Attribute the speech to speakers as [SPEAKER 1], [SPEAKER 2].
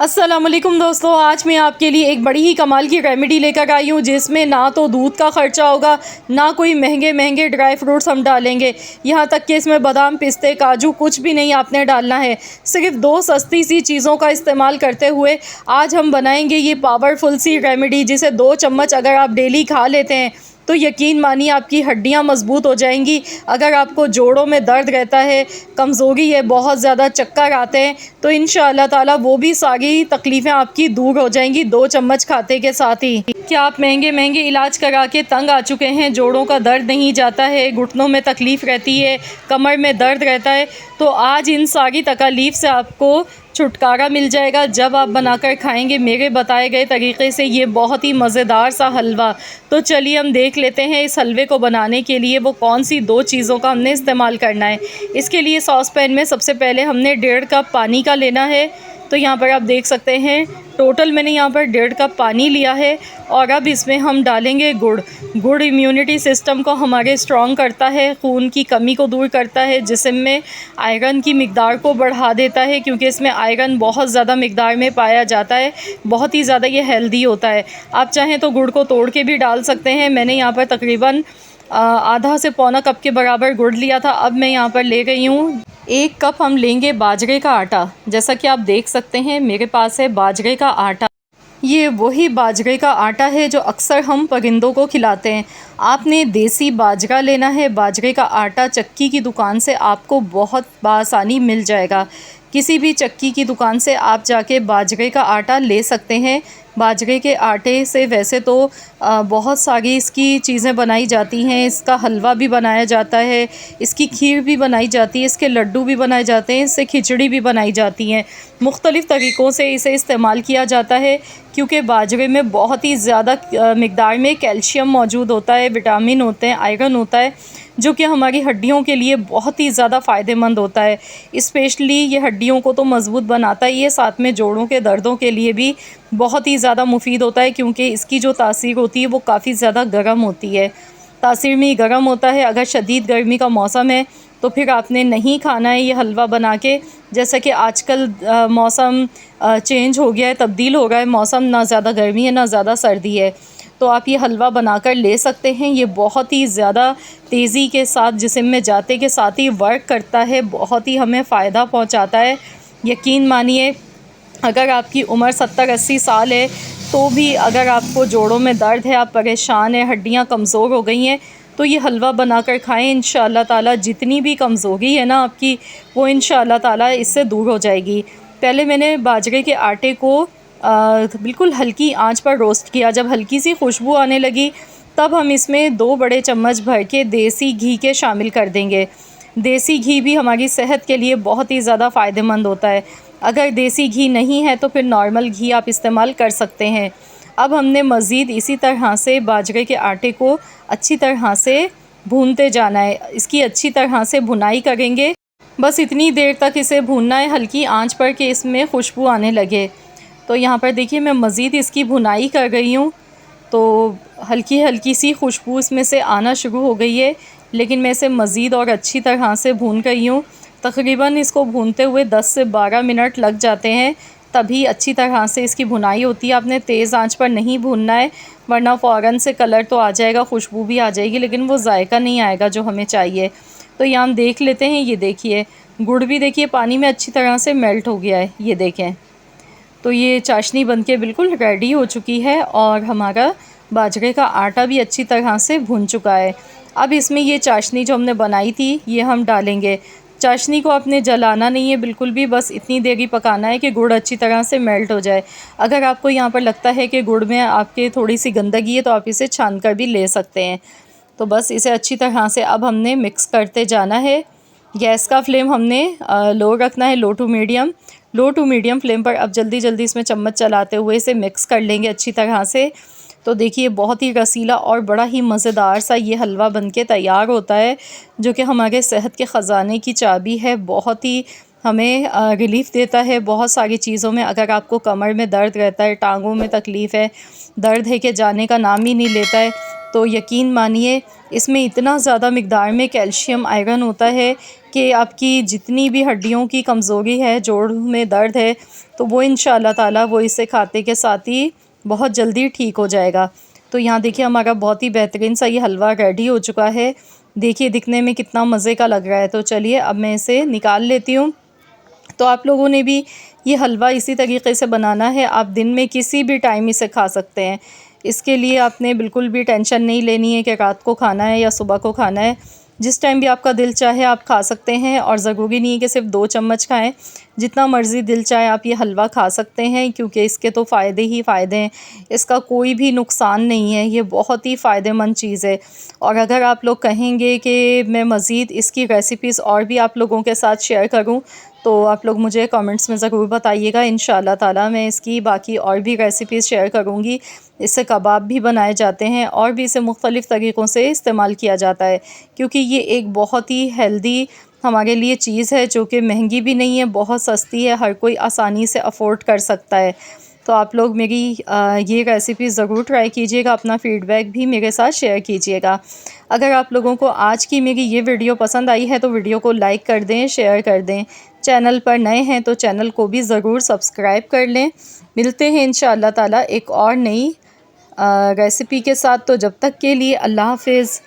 [SPEAKER 1] अस्सलामुअलैकुम दोस्तों, आज मैं आपके लिए एक बड़ी ही कमाल की रेमेडी लेकर आई हूँ जिसमें ना तो दूध का ख़र्चा होगा, ना कोई महंगे महंगे ड्राई फ्रूट्स हम डालेंगे। यहाँ तक कि इसमें बादाम, पिस्ते, काजू कुछ भी नहीं आपने डालना है। सिर्फ दो सस्ती सी चीज़ों का इस्तेमाल करते हुए आज हम बनाएंगे ये पावरफुल सी रेमेडी, जिसे 2 चम्मच अगर आप डेली खा लेते हैं तो यकीन मानिए आपकी हड्डियां मजबूत हो जाएंगी। अगर आपको जोड़ों में दर्द रहता है, कमज़ोरी है, बहुत ज़्यादा चक्कर आते हैं, तो इंशाअल्लाह ताला वो भी सारी तकलीफ़ें आपकी दूर हो जाएंगी 2 चम्मच खाते के साथ ही। क्या आप महंगे महंगे इलाज करा के तंग आ चुके हैं? जोड़ों का दर्द नहीं जाता है, घुटनों में तकलीफ़ रहती है, कमर में दर्द रहता है, तो आज इन सारी तकलीफ़ से आपको छुटकारा मिल जाएगा जब आप बनाकर खाएंगे मेरे बताए गए तरीके से ये बहुत ही मज़ेदार सा हलवा। तो चलिए हम देख लेते हैं इस हलवे को बनाने के लिए वो कौन सी 2 चीज़ों का हमने इस्तेमाल करना है। इसके लिए सॉस पैन में सबसे पहले हमने 1.5 कप पानी का लेना है। तो यहाँ पर आप देख सकते हैं टोटल मैंने यहाँ पर 1.5 कप पानी लिया है। और अब इसमें हम डालेंगे गुड़। गुड़ इम्यूनिटी सिस्टम को हमारे स्ट्रॉन्ग करता है, खून की कमी को दूर करता है, जिस्म में आयरन की मिकदार को बढ़ा देता है, क्योंकि इसमें आयरन बहुत ज़्यादा मिकदार में पाया जाता है। बहुत ही ज़्यादा ये हेल्दी होता है। आप चाहें तो गुड़ को तोड़ के भी डाल सकते हैं। मैंने यहाँ पर तकरीबन आधा से पौना कप के बराबर गुड़ लिया था। अब मैं यहाँ पर ले गई हूँ 1 कप हम लेंगे बाजरे का आटा। जैसा कि आप देख सकते हैं मेरे पास है बाजरे का आटा। ये वही बाजरे का आटा है जो अक्सर हम परिंदों को खिलाते हैं। आपने देसी बाजरा लेना है। बाजरे का आटा चक्की की दुकान से आपको बहुत आसानी मिल जाएगा। किसी भी चक्की की दुकान से आप जाके बाजरे का आटा ले सकते हैं। बाजरे के आटे से वैसे तो बहुत सारी इसकी चीज़ें बनाई जाती हैं। इसका हलवा भी बनाया जाता है, इसकी खीर भी बनाई जाती है, इसके लड्डू भी बनाए जाते हैं, इससे खिचड़ी भी बनाई जाती हैं। मुख्तलिफ़ तरीक़ों से इसे इस्तेमाल किया जाता है, क्योंकि बाजरे में बहुत ही ज़्यादा मिक़दार में कैल्शियम मौजूद होता है, विटामिन होते हैं, आयरन होता है, जो कि हमारी हड्डियों के लिए बहुत ही ज़्यादा फ़ायदेमंद होता है। स्पेशली ये हड्डियों को तो मज़बूत बनाता ही है, साथ में जोड़ों के दर्दों के लिए भी बहुत ही ज़्यादा मुफीद होता है, क्योंकि इसकी जो तासीर होती है वो काफ़ी ज़्यादा गर्म होती है। तासीर में गर्म होता है। अगर शदीद गर्मी का मौसम है तो फिर आपने नहीं खाना है ये हलवा बना के। जैसा कि आजकल मौसम चेंज हो गया है, तब्दील हो रहा है मौसम, ना ज़्यादा गर्मी है ना ज़्यादा सर्दी है, तो आप ये हलवा बनाकर ले सकते हैं। ये बहुत ही ज़्यादा तेज़ी के साथ जिस्म में जाते के साथ ही वर्क करता है, बहुत ही हमें फ़ायदा पहुंचाता है। यकीन मानिए अगर आपकी उम्र 70-80 साल है तो भी अगर आपको जोड़ों में दर्द है, आप परेशान हैं, हड्डियां कमज़ोर हो गई हैं, तो ये हलवा बनाकर खाएं। इंशाअल्लाह ताला जितनी भी कमज़ोरी है ना आपकी, वो इंशाअल्लाह ताला इससे दूर हो जाएगी। पहले मैंने बाजरे के आटे को बिल्कुल हल्की आंच पर रोस्ट किया। जब हल्की सी खुशबू आने लगी तब हम इसमें 2 बड़े चम्मच भर के देसी घी के शामिल कर देंगे। देसी घी भी हमारी सेहत के लिए बहुत ही ज़्यादा फ़ायदेमंद होता है। अगर देसी घी नहीं है तो फिर नॉर्मल घी आप इस्तेमाल कर सकते हैं। अब हमने मज़ीद इसी तरह से बाजरे के आटे को अच्छी तरह से भूनते जाना है। इसकी अच्छी तरह से भुनाई करेंगे। बस इतनी देर तक इसे भूनना है हल्की आंच पर कि इसमें खुशबू आने लगे। तो यहाँ पर देखिए मैं मज़ीद इसकी भुनाई कर गई हूँ, तो हल्की हल्की सी खुशबू इसमें से आना शुरू हो गई है, लेकिन मैं इसे मज़ीद और अच्छी तरह से भून गई हूँ। तकरीबन इसको भूनते हुए 10 से 12 मिनट लग जाते हैं, तभी अच्छी तरह से इसकी भुनाई होती है। आपने तेज़ आंच पर नहीं भूनना है, वरना फ़ौरन से कलर तो आ जाएगा, खुशबू भी आ जाएगी, लेकिन वो जायका नहीं आएगा जो हमें चाहिए। तो यहाँ हम देख लेते हैं। ये देखिए गुड़ भी देखिए पानी में अच्छी तरह से मेल्ट हो गया है, ये देखें। तो ये चाशनी बनके बिल्कुल रेडी हो चुकी है और हमारा बाजरे का आटा भी अच्छी तरह से भुन चुका है। अब इसमें ये चाशनी जो हमने बनाई थी ये हम डालेंगे। चाशनी को आपने जलाना नहीं है बिल्कुल भी, बस इतनी देर ही पकाना है कि गुड़ अच्छी तरह से मेल्ट हो जाए। अगर आपको यहाँ पर लगता है कि गुड़ में आपके थोड़ी सी गंदगी है तो आप इसे छान कर भी ले सकते हैं। तो बस इसे अच्छी तरह से अब हमने मिक्स करते जाना है। गैस का फ्लेम हमने लो रखना है, लो टू मीडियम फ्लेम पर। अब जल्दी जल्दी इसमें चम्मच चलाते हुए इसे मिक्स कर लेंगे अच्छी तरह से। तो देखिए बहुत ही रसीला और बड़ा ही मज़ेदार सा ये हलवा बनके तैयार होता है, जो कि हमारे सेहत के ख़जाने की चाबी है। बहुत ही हमें रिलीफ़ देता है बहुत सारी चीज़ों में। अगर आपको कमर में दर्द रहता है, टांगों में तकलीफ़ है, दर्द है कि जाने का नाम ही नहीं लेता है, तो यकीन मानिए इसमें इतना ज़्यादा मिक़दार में कैल्शियम, आयरन होता है कि आपकी जितनी भी हड्डियों की कमज़ोरी है, जोड़ में दर्द है, तो वो इंशाअल्लाह ताला वो इसे खाते के साथ ही बहुत जल्दी ठीक हो जाएगा। तो यहाँ देखिए हमारा बहुत ही बेहतरीन सा ये हलवा रेडी हो चुका है। देखिए दिखने में कितना मज़े का लग रहा है। तो चलिए अब मैं इसे निकाल लेती हूँ। तो आप लोगों ने भी ये हलवा इसी तरीके से बनाना है। आप दिन में किसी भी टाइम इसे खा सकते हैं। इसके लिए आपने बिल्कुल भी टेंशन नहीं लेनी है कि रात को खाना है या सुबह को खाना है। जिस टाइम भी आपका दिल चाहे आप खा सकते हैं, और ज़रूरी नहीं है कि सिर्फ 2 चम्मच खाएं। जितना मर्ज़ी दिल चाहे आप ये हलवा खा सकते हैं, क्योंकि इसके तो फ़ायदे ही फ़ायदे हैं। इसका कोई भी नुकसान नहीं है, ये बहुत ही फ़ायदेमंद चीज़ है। और अगर आप लोग कहेंगे कि मैं मज़ीद इसकी रेसिपीज़ और भी आप लोगों के साथ शेयर करूं, तो आप लोग मुझे कमेंट्स में ज़रूर बताइएगा। इंशाअल्लाह ताला मैं इसकी बाकी और भी रेसिपीज़ शेयर करूंगी। इससे कबाब भी बनाए जाते हैं और भी इसे मुख्तलिफ़ तरीक़ों से इस्तेमाल किया जाता है, क्योंकि ये एक बहुत ही हेल्दी हमारे लिए चीज़ है, जो कि महंगी भी नहीं है, बहुत सस्ती है, हर कोई आसानी से अफ़ोर्ड कर सकता है। तो आप लोग मेरी ये रेसिपी ज़रूर ट्राई कीजिएगा। अपना फ़ीडबैक भी मेरे साथ शेयर कीजिएगा। अगर आप लोगों को आज की मेरी ये वीडियो पसंद आई है तो वीडियो को लाइक कर दें, शेयर कर दें। चैनल पर नए हैं तो चैनल को भी ज़रूर सब्सक्राइब कर लें। मिलते हैं इंशाअल्लाह ताला एक और नई रेसिपी के साथ। तो जब तक के लिए अल्लाह हाफ़िज़।